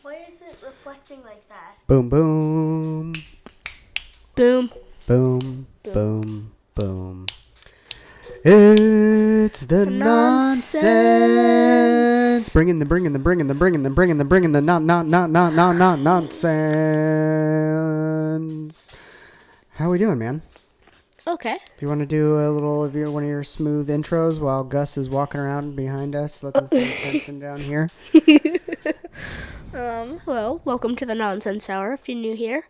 Why is it reflecting like that? Boom, boom. Boom. Boom, boom, boom. It's the nonsense. Bringing the nonsense. How are we doing, man? Okay. Do you want to do a little of one of your smooth intros while Gus is walking around behind us looking for attention down here? Hello. Welcome to the Nonsense Hour. If you're new here,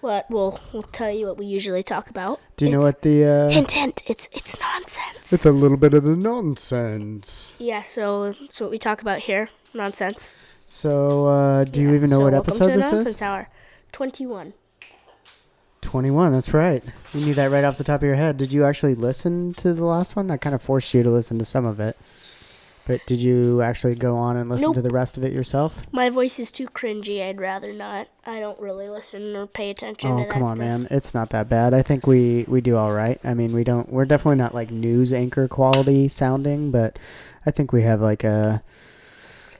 we'll tell you what we usually talk about. Do you know what the hint? It's nonsense. It's a little bit of the nonsense. Yeah. So that's what we talk about here. Nonsense. So do you even know what episode this is? Welcome to the Nonsense Hour. 21. 21, that's right. You knew that right off the top of your head. Did you actually listen to the last one? I kind of forced you to listen to some of it. But did you actually go on and listen to the rest of it yourself? My voice is too cringy. I'd rather not. I don't really listen or pay attention to that stuff. Oh, come on, man. It's not that bad. I think we do all right. I mean, we're definitely not like news anchor quality sounding, but I think we have like a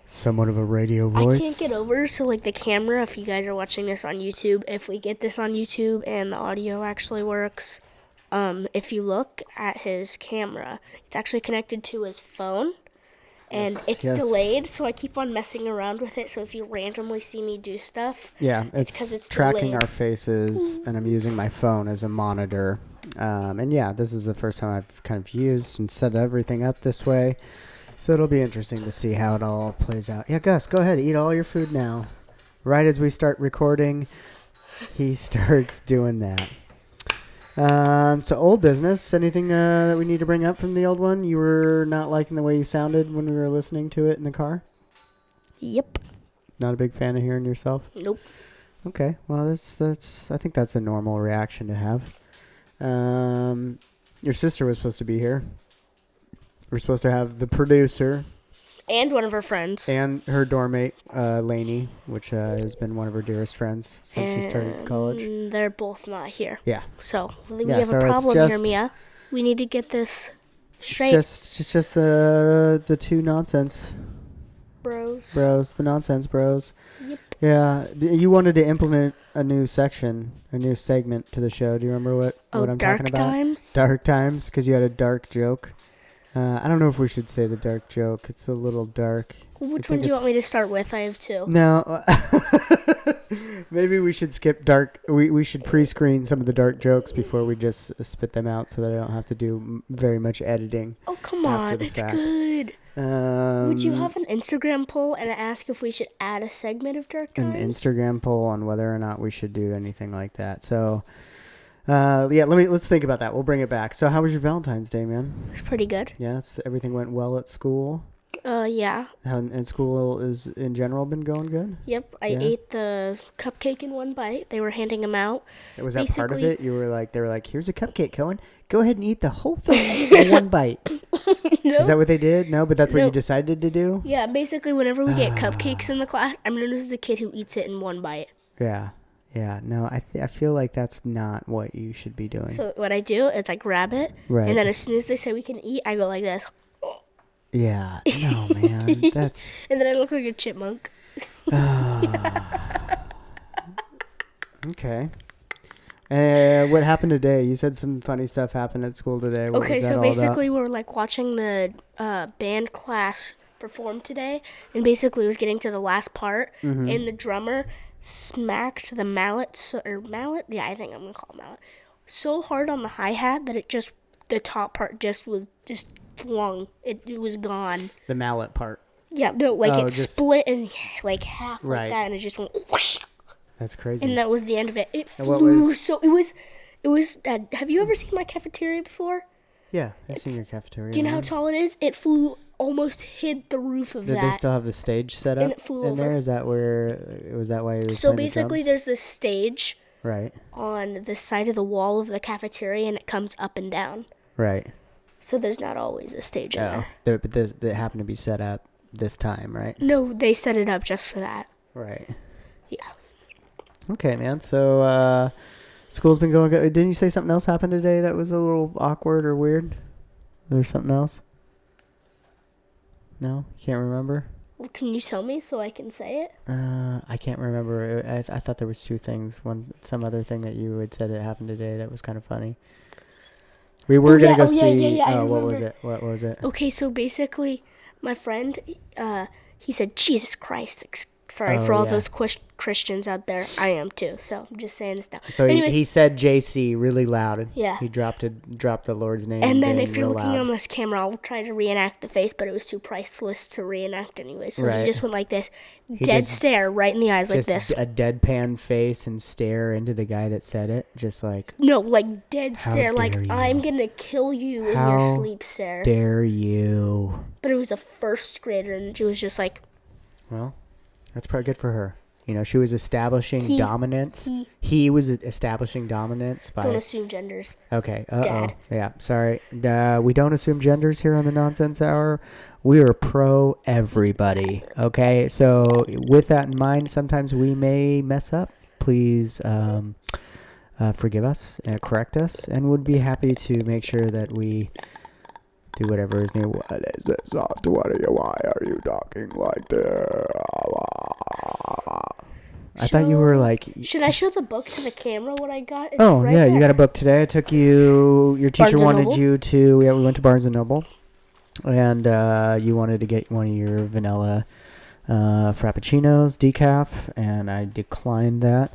somewhat of a radio voice. I can't get over, so like the camera, if you guys are watching this on YouTube, if we get this on YouTube and the audio actually works, if you look at his camera, it's actually connected to his phone, and it's delayed, so I keep on messing around with it, so if you randomly see me do stuff, it's 'cause it's tracking our faces, and I'm using my phone as a monitor, and yeah, this is the first time I've kind of used and set everything up this way. So it'll be interesting to see how it all plays out. Yeah, Gus, go ahead. Eat all your food now. Right as we start recording, he starts doing that. So old business. Anything that we need to bring up from the old one? You were not liking the way you sounded when we were listening to it in the car? Yep. Not a big fan of hearing yourself? Nope. Okay. Well, that's. I think that's a normal reaction to have. Your sister was supposed to be here. We're supposed to have the producer. And one of her friends. And her dorm mate, Lainey, which has been one of her dearest friends since she started college. They're both not here. Yeah. So we have a problem here, Mia. We need to get this straight. It's just the two nonsense bros. The nonsense bros. Yep. Yeah. You wanted to implement a new section, a new segment to the show. Do you remember what I'm talking about? Dark times? Dark times, because you had a dark joke. I don't know if we should say the dark joke. It's a little dark. Which one do you want me to start with? I have two. No. Maybe we should skip dark. We should pre-screen some of the dark jokes before we just spit them out so that I don't have to do very much editing. Oh, come on. It's good. Would you have an Instagram poll and ask if we should add a segment of Dark Times? An Instagram poll on whether or not we should do anything like that. So... let's think about that. We'll bring it back. So how was your Valentine's Day, man? It was pretty good. Yeah, everything went well at school? Yeah. And school is in general been going good? Yep. I ate the cupcake in one bite. They were handing them out. Was that part of it? They were like, here's a cupcake, Cohen. Go ahead and eat the whole thing in one bite. No. Is that what they did? No, but that's what you decided to do? Yeah, basically whenever we get cupcakes in the class, I'm known as the kid who eats it in one bite. Yeah. Yeah, no, I feel like that's not what you should be doing. So what I do is I grab it, and then as soon as they say we can eat, I go like this. Yeah, no, man, that's... And then I look like a chipmunk. Okay. What happened today? You said some funny stuff happened at school today. What was that so all basically about? we're like watching the band class perform today, and basically it was getting to the last part, and the drummer smacked the mallet, yeah, I think I'm gonna call it mallet, so hard on the hi-hat that the top part was flung. It was gone. The mallet part. Yeah, no, like split in like half like that, and it just went whoosh. That's crazy. And that was the end of it. It flew, so it was, have you ever seen my cafeteria before? Yeah, I've seen your cafeteria. Do you know how tall it is? It flew, almost hit the roof of that. Did they still have the stage set up and it flew in over. there? Was that why you were So basically there's this stage right on the side of the wall of the cafeteria, and it comes up and down. Right. So there's not always a stage in there. But that happened to be set up this time, right? No, they set it up just for that. Right. Yeah. Okay, man. So school's been going good. Didn't you say something else happened today that was a little awkward or weird? There's something else? No? You can't remember? Well, can you tell me so I can say it? I can't remember. I thought there was two things. Some other thing that you had said it happened today that was kind of funny. We were gonna go see. Yeah, what was it? What was it? Okay, so basically, my friend, he said, "Jesus Christ, sorry for all those Christians out there. I am too. So I'm just saying this now." So he said JC really loud. Yeah. He dropped the Lord's name. And then if you're looking on this camera, I'll try to reenact the face, but it was too priceless to reenact anyway. So he just went like this, dead stare right in the eyes like this. A deadpan face and stare into the guy that said it, just like. No, like dead stare, like I'm gonna kill you in your sleep stare. Dare you? But it was a first grader, and she was just like. Well, that's probably good for her. You know, she was establishing dominance. He was establishing dominance by. Don't assume genders. Okay. Dad. Yeah. Sorry. We don't assume genders here on the Nonsense Hour. We are pro everybody. Okay. So with that in mind, sometimes we may mess up. Please forgive us, correct us, and would be happy to make sure that we do whatever is needed. What is this? Why are you talking like this? I thought you were like. Should I show the book to the camera? What I got? It's right there. You got a book today. I took you. Your teacher wanted you to. Yeah, we went to Barnes and Noble, and you wanted to get one of your vanilla frappuccinos, decaf, and I declined that.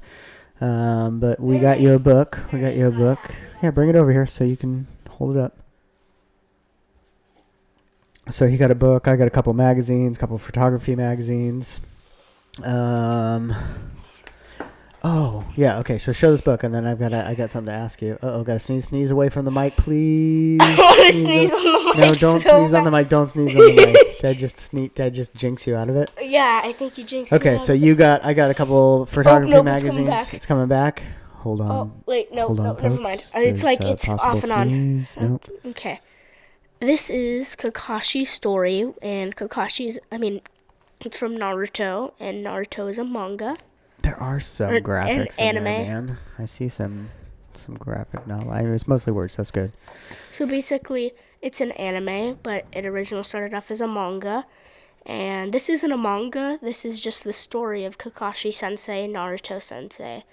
But we got you a book. Yeah, bring it over here so you can hold it up. So he got a book. I got a couple magazines, couple photography magazines. Oh, yeah, okay, so show this book, and then I got something to ask you. Gotta sneeze away from the mic, please. I want to sneeze on the mic. No, don't sneeze on the mic, don't sneeze on the mic. Did I just jinx you out of it? Yeah, I think you jinxed me. Okay, so I got a couple photography magazines. It's coming back. Hold on. Oh, wait, Hold on, never mind. It's it's off and on. Nope. Okay. This is Kakashi's story, and it's from Naruto, and Naruto is a manga. There are some graphics in anime. There, man. I see some graphic novel. I mean, it's mostly words. That's good. So basically, it's an anime, but it originally started off as a manga. And this isn't a manga. This is just the story of Kakashi Sensei and Naruto Sensei.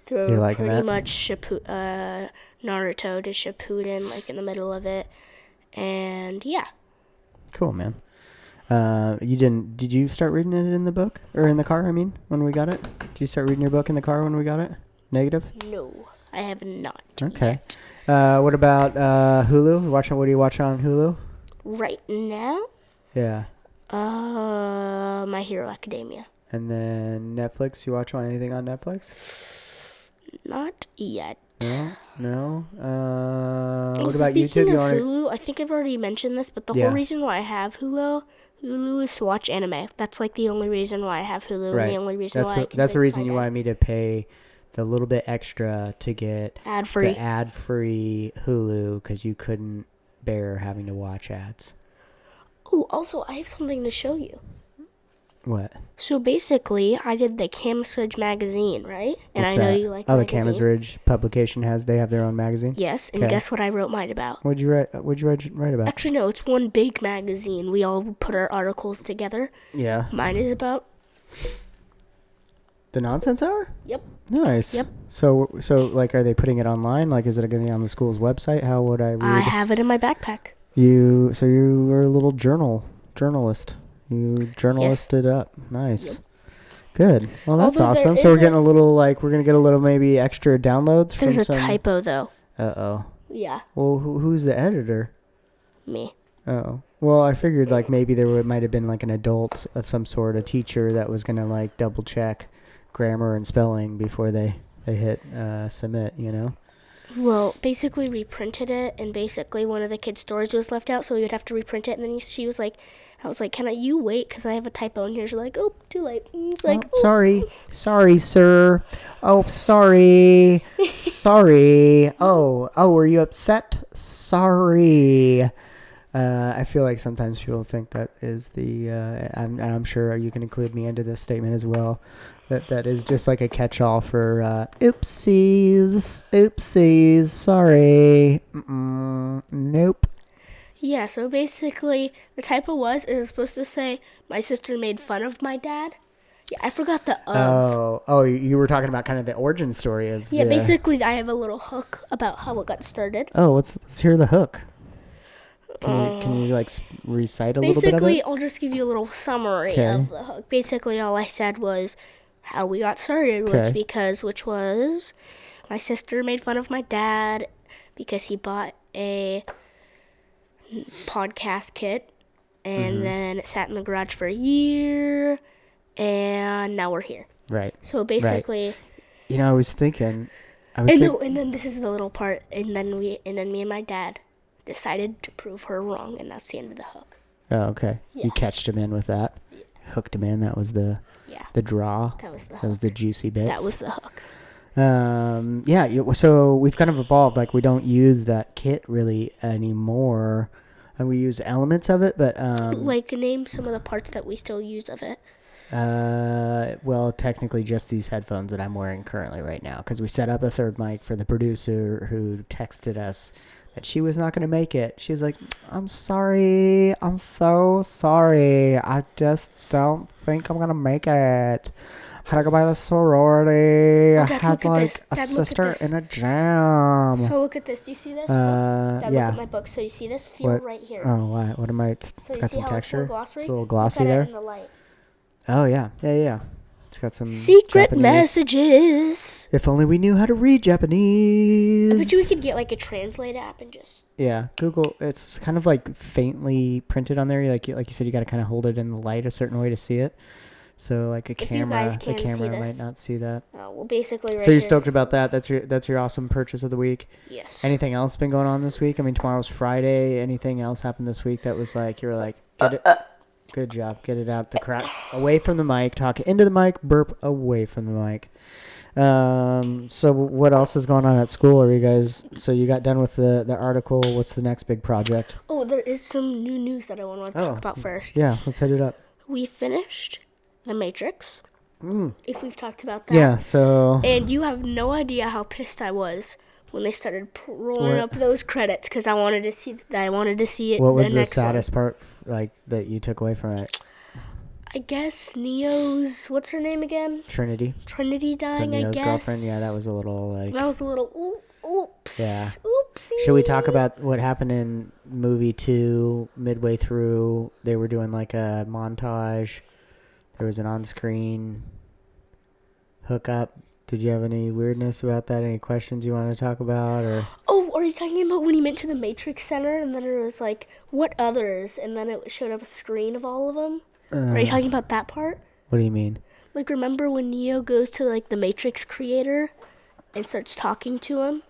Through pretty much Naruto to Shippuden, like in the middle of it. And yeah. Cool, man. Did you start reading it in the book? Or in the car, when we got it? Did you start reading your book in the car when we got it? Negative? No, I have not. Okay. What about Hulu? What are you watching on Hulu? Right now? Yeah. My Hero Academia. And then Netflix, you watch anything on Netflix? Not yet. No. What about YouTube? Hulu, I think I've already mentioned this, but the whole reason why I have Hulu is to watch anime. That's like the only reason why I have Hulu. Right. And the only reason that's the reason you wanted me to pay the little bit extra to get ad-free Hulu because you couldn't bear having to watch ads. Oh, also, I have something to show you. What? So basically, I did the Camas Ridge magazine, right? And What's I know that? you like the magazine. Camas Ridge publication they have their own magazine? Yes, and guess what I wrote mine about? What'd you write about? Actually, no, it's one big magazine. We all put our articles together. Yeah. Mine is about The Nonsense Hour? Yep. Nice. Yep. So like, are they putting it online? Like, is it going to be on the school's website? How would I read? I have it in my backpack. You were a little journalist. You journalisted up. Nice. Yep. Good. Well, that's awesome. So we're getting we're going to get a little maybe extra downloads There's a typo, though. Uh-oh. Yeah. Well, who's the editor? Me. Oh. Well, I figured maybe there might have been an adult of some sort, a teacher that was going to double check grammar and spelling before they hit submit, Well, basically we printed it, and basically one of the kids' stories was left out, so we would have to reprint it. And then she was like, I was like, can you wait? Because I have a typo in here. She's like, oh, too late. It's like, sorry, sir. Oh, sorry. Oh, were you upset? Sorry. I feel like sometimes people think that is I'm sure you can include me into this statement as well. That is just like a catch-all for oopsies, sorry. Nope. Yeah, so basically, the typo was, it was supposed to say, my sister made fun of my dad. Yeah, I forgot the of. Oh, you were talking about kind of the origin story of Yeah, the... basically, I have a little hook about how it got started. Oh, let's hear the hook. Can you like recite a little bit of Basically, it? I'll just give you a little summary Okay. of the hook. Basically, all I said was how we got started, Okay. which was my sister made fun of my dad because he bought a podcast kit, and then it sat in the garage for a year, and now we're here. Right. So basically, You know, I was thinking... and then this is the little part, and then me and my dad decided to prove her wrong, and that's the end of the hook. Oh, okay. Yeah. You catched him in with that. Hooked him in. That was the draw. That was the hook. That was the juicy bits. That was the hook. So we've kind of evolved. Like, we don't use that kit really anymore, and we use elements of it. But like, name some of the parts that we still use of it. well, technically just these headphones that I'm wearing currently right now, because we set up a third mic for the producer who texted us that she was not going to make it. She's like, I'm sorry. I'm so sorry. I just don't think I'm going to make it. Had to go by the sorority. Oh, I Dad, had like a Dad, sister in a jam. So look at this. Do you see this? Dad, yeah. look at my book. So you see this? Feel What? right here. Oh, what am I? It's So you got see some how texture. it's glossy? It's a little Look glossy at it there. in the light. Oh, yeah. It's got some Secret Japanese. messages. If only we knew how to read Japanese. I bet you we could get like a translate app and just... Yeah, Google. It's kind of like faintly printed on there. Like you said, you got to kind of hold it in the light a certain way to see it. So like the camera might not see that. Oh, well, basically right So you're here. stoked about that? That's your awesome purchase of the week. Yes. Anything else been going on this week? I mean, tomorrow's Friday. Anything else happened this week that was like you were like, get it? Good job. Get it out the crap. Away from the mic. Talk into the mic. Burp away from the mic. So what else is going on at school? Are you guys... So you got done with the article. What's the next big project? Oh, there is some new news that I want to talk about first. Yeah, let's hit it up. We finished The Matrix. If we've talked about that. Yeah, so... And you have no idea how pissed I was when they started rolling up those credits, because I wanted to see it. What was the saddest part, like, that you took away from it? I guess Neo's, what's her name again? Trinity dying, I guess. girlfriend. Yeah, that was a little like... That was a little oops. Yeah. Oopsie. Should we talk about what happened in movie 2 midway through? They were doing like a montage. There was an on-screen hookup. Did you have any weirdness about that? Any questions you want to talk about? Or Oh, are you talking about when he went to the Matrix Center and then it was like, what others? And then it showed up a screen of all of them? Are you talking about that part? What do you mean? Like, remember when Neo goes to, like, the Matrix creator and starts talking to him?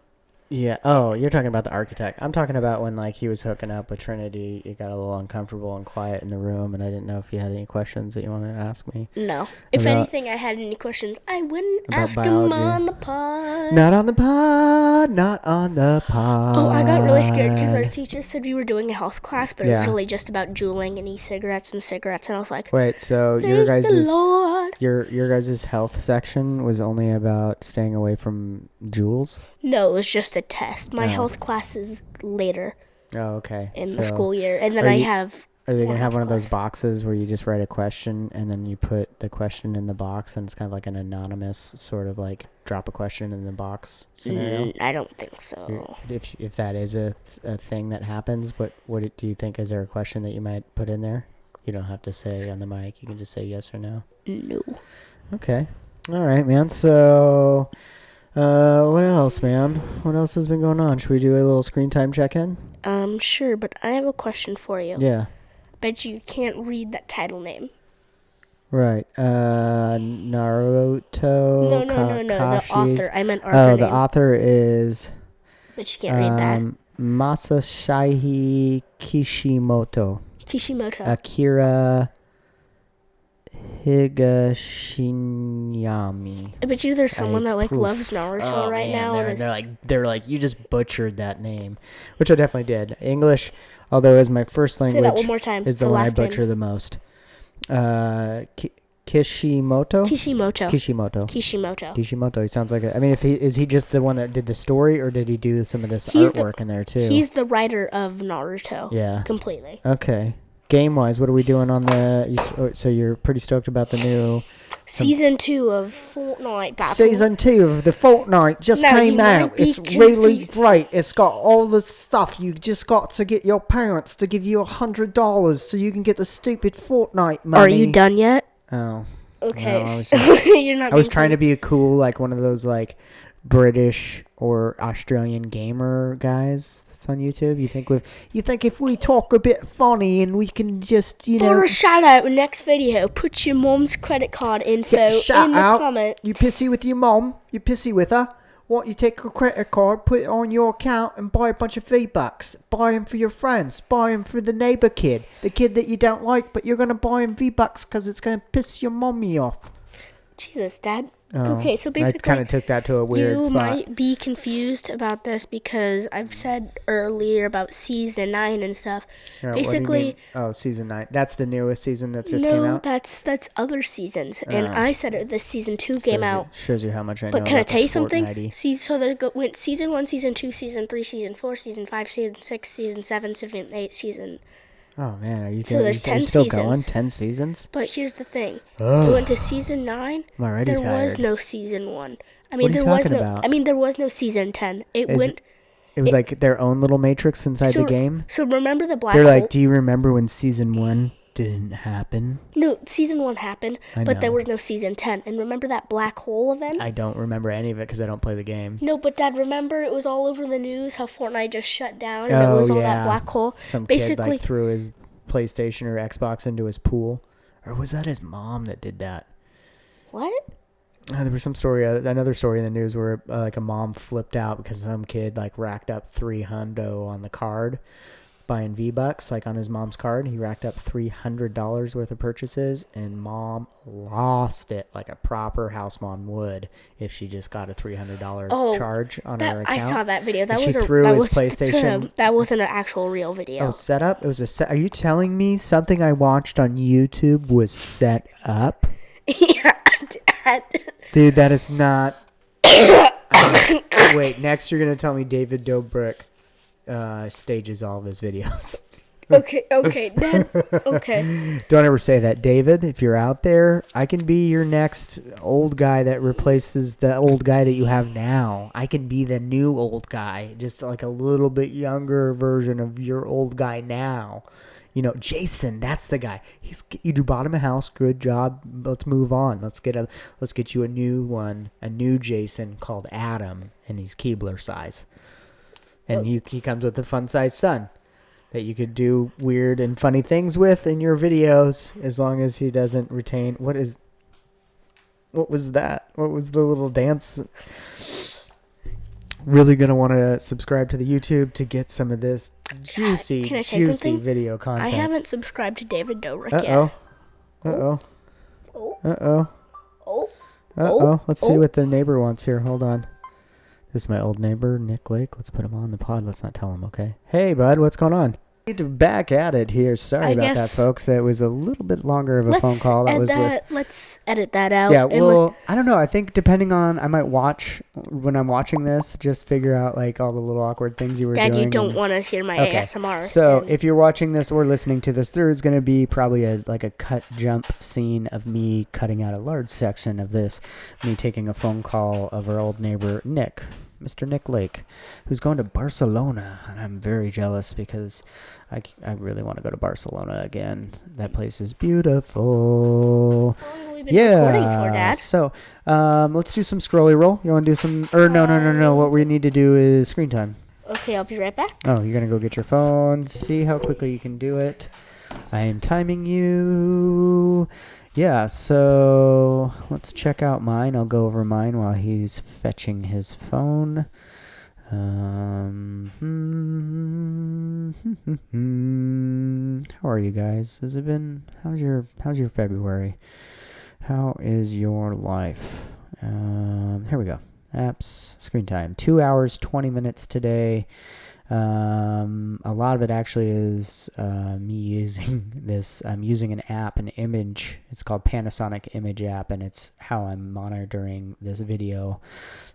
Yeah. Oh, you're talking about the architect. I'm talking about when, like, he was hooking up with Trinity. It got a little uncomfortable and quiet in the room, and I didn't know if you had any questions that you wanted to ask me. No. If anything, I had any questions, I wouldn't ask biology. him on the pod. Not on the pod. Not on the pod. Oh, I got really scared because our teacher said we were doing a health class, but it was really just about juuling and e-cigarettes and cigarettes, and I was like, wait, so thank your guys' the Lord. your guys' health section was only about staying away from Juuls? No, it was just a test. My health class is later Oh, okay. in the school year, and then are I you- have... Are they gonna have one of those class. boxes where you just write a question and then you put the question in the box and it's kind of like an anonymous sort of like drop a question in the box scenario? I don't think so. If that is a thing that happens, but do you think? Is there a question that you might put in there? You don't have to say on the mic. You can just say yes or no. No. Okay. All right, man. So, what else, man? What else has been going on? Should we do a little screen time check-in? Sure, but I have a question for you. Yeah. Bet you can't read that title name. Right. Naruto. No. The author. I meant author Oh, the name. author is... But you can't read that. Masashi Kishimoto. Kishimoto. Akira Higashinyami. I bet you there's someone that like Proof. loves Naruto right now. and They're like you just butchered that name, which I definitely did. English, although as my first say that language, one more time. is the the one I last name. butcher the most. Kishimoto. Kishimoto. He sounds like I mean, is he just the one that did the story, or did he do some of this artwork in there too? He's the writer of Naruto. Yeah. Completely. Okay. Game-wise, what are we doing on the... So you're pretty stoked about the new... Season 2 of Fortnite Battle. Season 2 of the Fortnite just came out. It's really great. It's got all the stuff. You just got to get your parents to give you $100 so you can get the stupid Fortnite money. Are you done yet? Oh. Okay. No, You're not. I was trying to be a cool, like one of those like British or Australian gamer guys that's on YouTube. You think if we talk a bit funny and we can just, For a shout out in next video, put your mom's credit card info in the comments. You pissy with your mom? You pissy with her? What, you take her credit card, put it on your account and buy a bunch of V-Bucks. Buy them for your friends. Buy them for the neighbor kid. The kid that you don't like, but you're going to buy him V-Bucks because it's going to piss your mommy off. Jesus, Dad. Oh, okay, so basically, I kind of took that to a weird spot. You might be confused about this because I've said earlier about season 9 and stuff. Basically, season 9. That's the newest season that just came out. That's other seasons, and I said the season 2 came out. Shows you how much I know. But can I tell you something? Fortnite-y. See, so there went season 1, season 2, season 3, season 4, season 5, season 6, season 7, season 8, season. Oh man, are you So there's 10 still seasons. going? 10 seasons? But here's the thing. It went to season 9. I'm already there tired. was no season 1. What are you talking about? there was no season 10. It was like their own little matrix inside the game? So remember the black hole? hole? Like, do you remember when season 1 didn't happen? No, season 1 happened, but there was no season 10. And remember that black hole event? I don't remember any of it because I don't play the game. No, but Dad, remember it was all over the news how Fortnite just shut down and it was all that black hole? Some kid like threw his PlayStation or Xbox into his pool. Or was that his mom that did that? What? There was some story, another story in the news where like a mom flipped out because some kid like racked up $300 on the card buying V-Bucks, like on his mom's card. He racked up $300 worth of purchases, and mom lost it like a proper house mom would if she just got a $300 charge on her account. I saw that video. That was PlayStation. That wasn't an actual real video. Oh, set up? It was a set. Are you telling me something I watched on YouTube was set up? Yeah, Dad. Dude, that is not. Wait, next you're gonna tell me David Dobrik stages all of his videos. Okay, Dad. Okay. Don't ever say that, David. If you're out there, I can be your next old guy that replaces the old guy that you have now. I can be the new old guy, just like a little bit younger version of your old guy now. You know, Jason, that's the guy. You bought him a house. Good job. Let's move on. Let's get you a new one, a new Jason called Adam, and he's Keebler size. And he comes with a fun-sized son that you could do weird and funny things with in your videos, as long as he doesn't retain. What was that? What was the little dance? Really going to want to subscribe to the YouTube to get some of this juicy video content. I haven't subscribed to David Dobrik yet. Let's see what the neighbor wants here. Hold on. This is my old neighbor, Nick Lake. Let's put him on the pod. Let's not tell him, okay? Hey, bud, what's going on? Back at it here. Sorry about that, folks. It was a little bit longer of a phone call. Let's edit that out. Yeah, well, I don't know. I think depending on, I might watch when I'm watching this, just figure out like all the little awkward things you were doing. Dad, you don't want to hear my ASMR. So if you're watching this or listening to this, there is going to be probably a cut jump scene of me cutting out a large section of this, me taking a phone call of our old neighbor Nick. Mr. Nick Lake, who's going to Barcelona, and I'm very jealous because I really want to go to Barcelona again. That place is beautiful. How long have we been recording for, Dad? So let's do some scrolly roll. You want to do some? Or no. What we need to do is screen time. Okay, I'll be right back. Oh, you're gonna go get your phone. See how quickly you can do it. I am timing you. Yeah, so let's check out mine. I'll go over mine while he's fetching his phone. How are you guys? How's your February? How is your life? Here we go. Apps, screen time. 2 hours, 20 minutes today. A lot of it actually is me using this. I'm using an app, an image. It's called Panasonic Image app, and it's how I'm monitoring this video.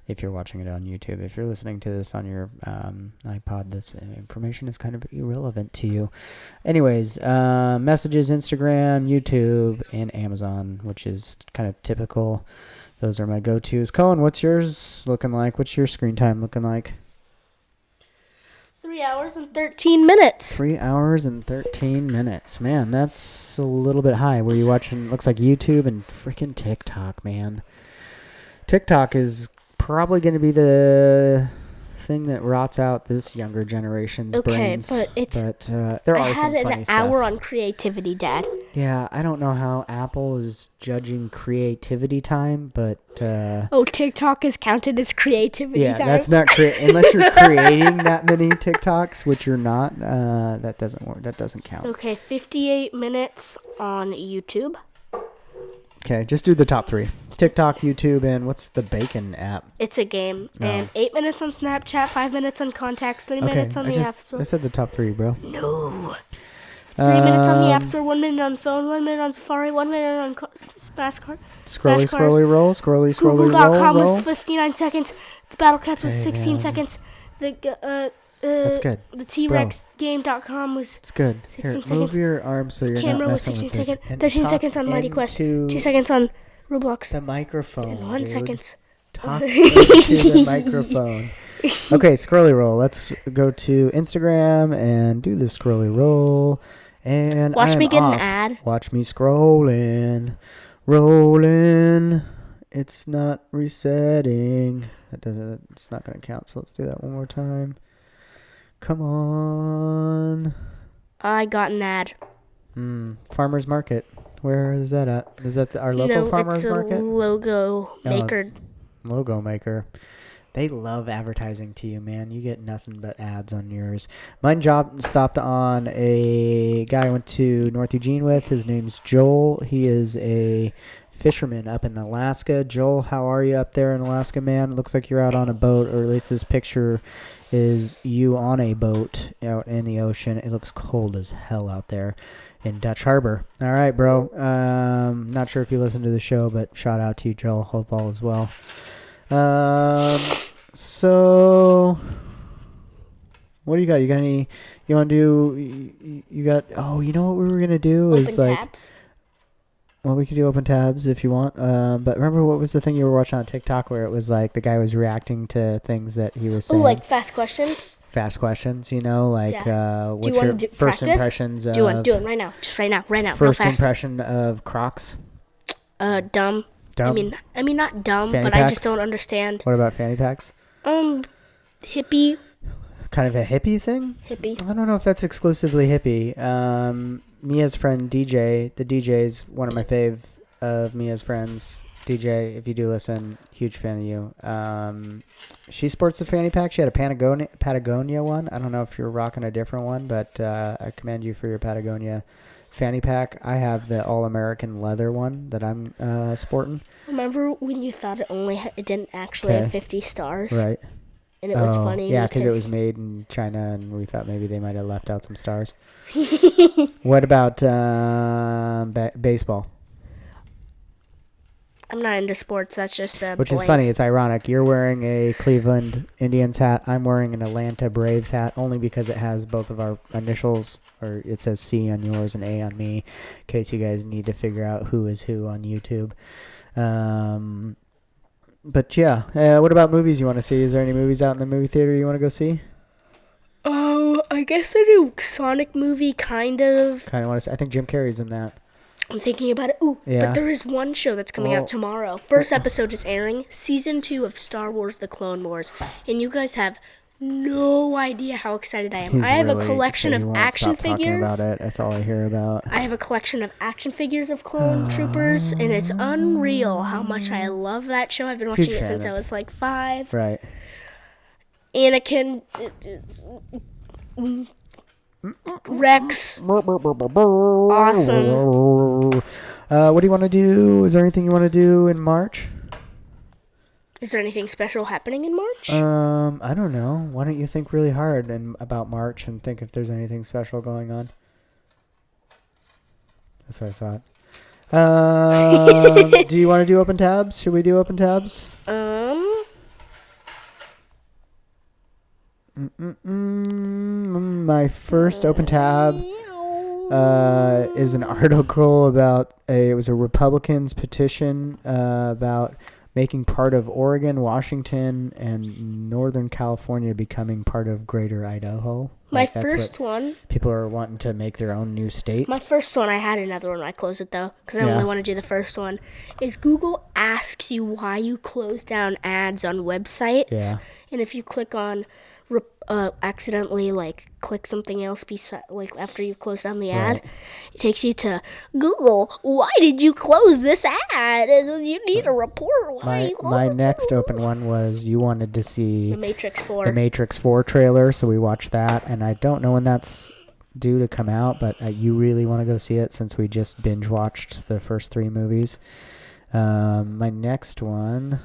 If you're watching it on YouTube, if you're listening to this on your iPod, this information is kind of irrelevant to you. Anyways, messages, Instagram, YouTube, and Amazon, which is kind of typical. Those are my go-tos. Cohen, what's yours looking like? What's your screen time looking like? 3 hours and 13 minutes. 3 hours and 13 minutes. Man, that's a little bit high. Were you watching, looks like YouTube and freaking TikTok, man. TikTok is probably going to be the thing that rots out this younger generation's brains. Okay, but there are some funny stuff. I had an hour on creativity, Dad. Yeah, I don't know how Apple is judging creativity time, but TikTok is counted as creativity time. Yeah, that's not unless you're creating that many TikToks, which you're not. That doesn't work. That doesn't count. Okay, 58 minutes on YouTube. Okay, just do the top 3. TikTok, YouTube, and what's the Bacon app? It's a game. Oh. And 8 minutes on Snapchat, 5 minutes on Contacts, 3 minutes on the App Store. I said the top 3, bro. No. 3 minutes on the App Store, 1 minute on phone, 1 minute on Safari, 1 minute on Smash Card. Scrolly roll. Google.com was 59 seconds. The Battle Cats was 16 seconds. That's good. The T-Rex game.com was it's good. 16 Here, seconds. Move your arm so you're Camera not was messing 16 with this. seconds. 13 seconds on Mighty Quest. 2 seconds on Roblox. The microphone, and 1 second. Talk into the microphone. Okay, scrolly roll. Let's go to Instagram and do the scrolly roll. And watch me get off. an ad. Watch me scrolling, rolling. It's not resetting. It's not going to count. So let's do that one more time. Come on. I got an ad. Farmers Market. Where is that at? Is that our local farmers market? It's a logo maker. Logo maker. They love advertising to you, man. You get nothing but ads on yours. Mine stopped on a guy I went to North Eugene with. His name's Joel. He is a fisherman up in Alaska. Joel, how are you up there in Alaska, man? It looks like you're out on a boat, or at least this picture is you on a boat out in the ocean. It looks cold as hell out there in Dutch Harbor. All right, bro. Not sure if you listen to the show, but shout out to you, Joel. Hope all is well. So what do you got? You got any? You want to do? You got? Oh, you know what we were gonna do is open like. tabs. Well, we could do open tabs if you want. But remember, what was the thing you were watching on TikTok where it was like the guy was reacting to things that he was saying? Oh, like fast questions. Fast questions, what's your first practice? impressions of... Do it right now. Just right now. First impression of Crocs? Dumb. Dumb? I mean not dumb, Fanny but packs? I just don't understand. What about fanny packs? Hippie. Kind of a hippie thing? Hippie. I don't know if that's exclusively hippie. Mia's friend DJ, the DJ is one of my fave of Mia's friends. DJ, if you do listen, huge fan of you. She sports a fanny pack. She had a Patagonia one. I don't know if you're rocking a different one, but I commend you for your Patagonia fanny pack. I have the all-American leather one that I'm sporting. Remember when you thought it didn't actually have 50 stars? Right. And it was funny. Yeah, because it was made in China, and we thought maybe they might have left out some stars. What about baseball? I'm not into sports. That's just a Which is funny. It's ironic. You're wearing a Cleveland Indians hat. I'm wearing an Atlanta Braves hat, only because it has both of our initials, or it says C on yours and A on me, in case you guys need to figure out who is who on YouTube. But yeah, what about movies you want to see? Is there any movies out in the movie theater you want to go see? Oh, I guess I do Sonic movie, kind of. Kind of want to see. I think Jim Carrey's in that. I'm thinking about it. Ooh, yeah. But there is one show that's coming out tomorrow. First episode is airing, Season 2 of Star Wars The Clone Wars. And you guys have no idea how excited I am. I have a collection of action figures. About it. That's all I hear about. I have a collection of action figures of clone troopers, and it's unreal how much I love that show. I've been watching it since I was like 5. Right. Anakin, Rex, awesome. What do you want to do? Is there anything you want to do in March? Is there anything special happening in March? I don't know. Why don't you think really hard about March and think if there's anything special going on? That's what I thought. Do you want to do open tabs? Should we do open tabs? My first open tab is an article about it was a Republicans petition about making part of Oregon, Washington, and Northern California becoming part of Greater Idaho. My first one. People are wanting to make their own new state. My first one, I had another one. I closed it, though, because I only want to do the first one. Is Google asks you why you close down ads on websites. Yeah. And if you click on accidentally click something else after you close down the ad, it takes you to Google. Why did you close this ad? You need a report. My next open one was you wanted to see The Matrix 4. The Matrix 4 trailer, so we watched that, and I don't know when that's due to come out, but you really want to go see it since we just binge watched the first 3 movies. My next one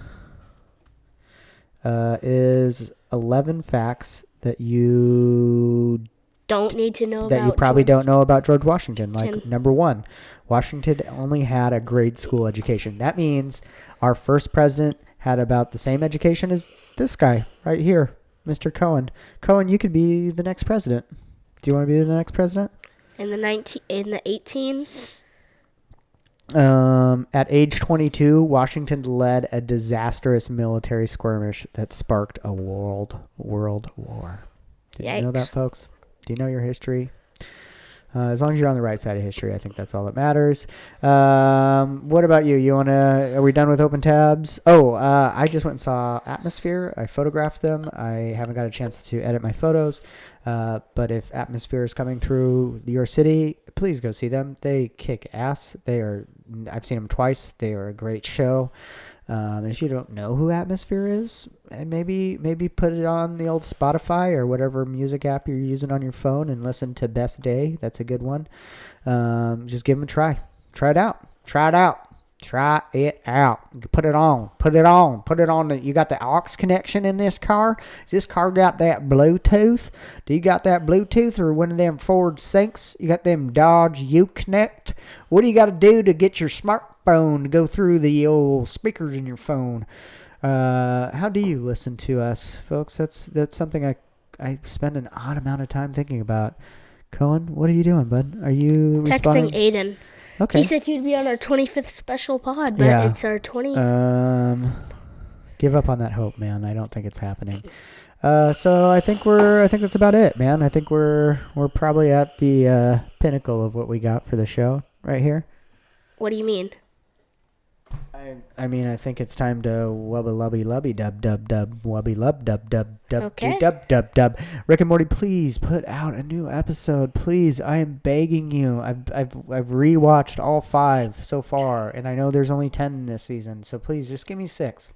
is 11 facts that you don't need to know that about you probably don't know about George Washington. Number 1, Washington only had a grade school education. That means our first president had about the same education as this guy right here, Mr. Cohen. Cohen, you could be the next president. Do you want to be the next president? In the 18. At age 22, Washington led a disastrous military skirmish that sparked a world war. Did you know that, folks? Do you know your history? As long as you're on the right side of history, I think that's all that matters. What about you? Are we done with open tabs? I just went and saw Atmosphere. I photographed them. I haven't got a chance to edit my photos. But if Atmosphere is coming through your city, please go see them. They kick ass. I've seen them twice. They are a great show. If you don't know who Atmosphere is, maybe put it on the old Spotify or whatever music app you're using on your phone and listen to Best Day. That's a good one. Just give them a try. Try it out. Try it out. Put it on. You got the aux connection in this car? Has this car got that Bluetooth? Do you got that Bluetooth or one of them Ford Syncs? You got them Dodge Uconnect? What do you got to do to get your smartphone to go through the old speakers in your phone? How do you listen to us, folks? That's something I spend an odd amount of time thinking about. Cohen, what are you doing, bud? Are you responding? Texting Aiden. Okay. He said you'd be on our 25th special pod, but it's our 20th. Give up on that hope, man. I don't think it's happening. So I think that's about it, man. I think we're probably at the pinnacle of what we got for the show right here. What do you mean? I mean, I think it's time to wubba lubby lubby dub dub dub wubby lub dub dub dub Okay. dub dub dub. Rick and Morty, please put out a new episode, please. I am begging you. I've rewatched all 5 so far, and I know there's only 10 in this season. So please, just give me 6.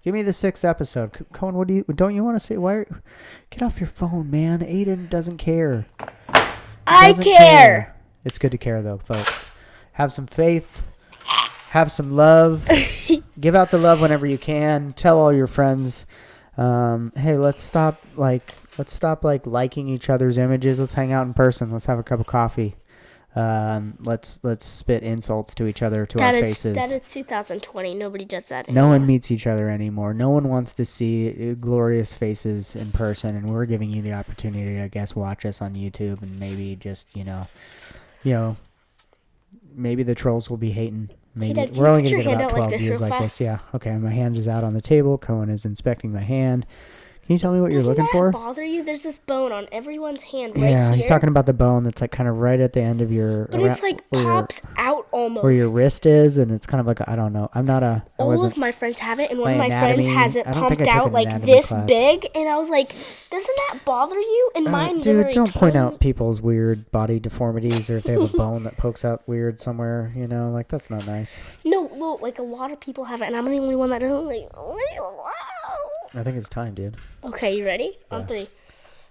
Give me the 6th episode. Cohen, don't you want to say why? Get off your phone, man. Aiden doesn't care. I care. It's good to care, though, folks. Have some faith. Have some love. Give out the love whenever you can. Tell all your friends. Hey, let's stop liking each other's images. Let's hang out in person. Let's have a cup of coffee. Let's spit insults to each other our faces. That is 2020. Nobody does that anymore. No one meets each other anymore. No one wants to see glorious faces in person, and we're giving you the opportunity to, I guess, watch us on YouTube and maybe just, maybe the trolls will be hating. Maybe Dad, we're only going to get about 12 like views like this. Yeah. Okay. My hand is out on the table. Cohen is inspecting my hand. Can you tell me what you're looking for? Doesn't that bother you? There's this bone on everyone's hand right here. Yeah, he's talking about the bone that's like kind of right at the end of your... But it's like pops out almost. Where your wrist is, and it's kind of like, I don't know. All of my friends have it, and one of my friends has it pumped out like this big, and I was like, doesn't that bother you? And mine dude, don't point out people's weird body deformities, or if they have a bone that pokes out weird somewhere, like, that's not nice. No, like a lot of people have it, and I'm the only one that doesn't like... I think it's time, dude. Okay, you ready? Yeah. On 3.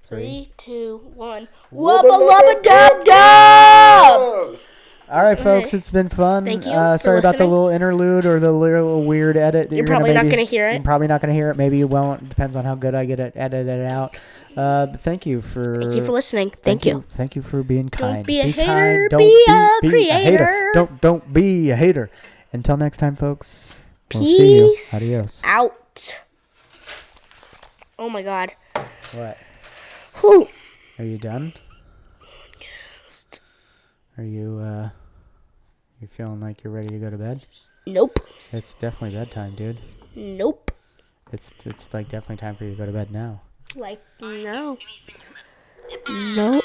3, 2, 1. Wubba lubba dub dub! All right, folks, it's been fun. Thank you. Sorry about the listening. little interlude or the little weird edit that You're probably not going to hear it. You're probably not going to hear it. Maybe you won't. Depends on how good I get it edited out. But thank you for listening. Thank you. Thank you for being kind. Don't be a hater. Kind. Don't Be a creator. A hater. Don't be a hater. Until next time, folks. We'll see you. Adios. Out. Oh my God. What? Whew. Are you done? Are you you feeling like you're ready to go to bed? Nope. It's definitely bedtime, dude. Nope. It's like definitely time for you to go to bed now. Like, no. Nope.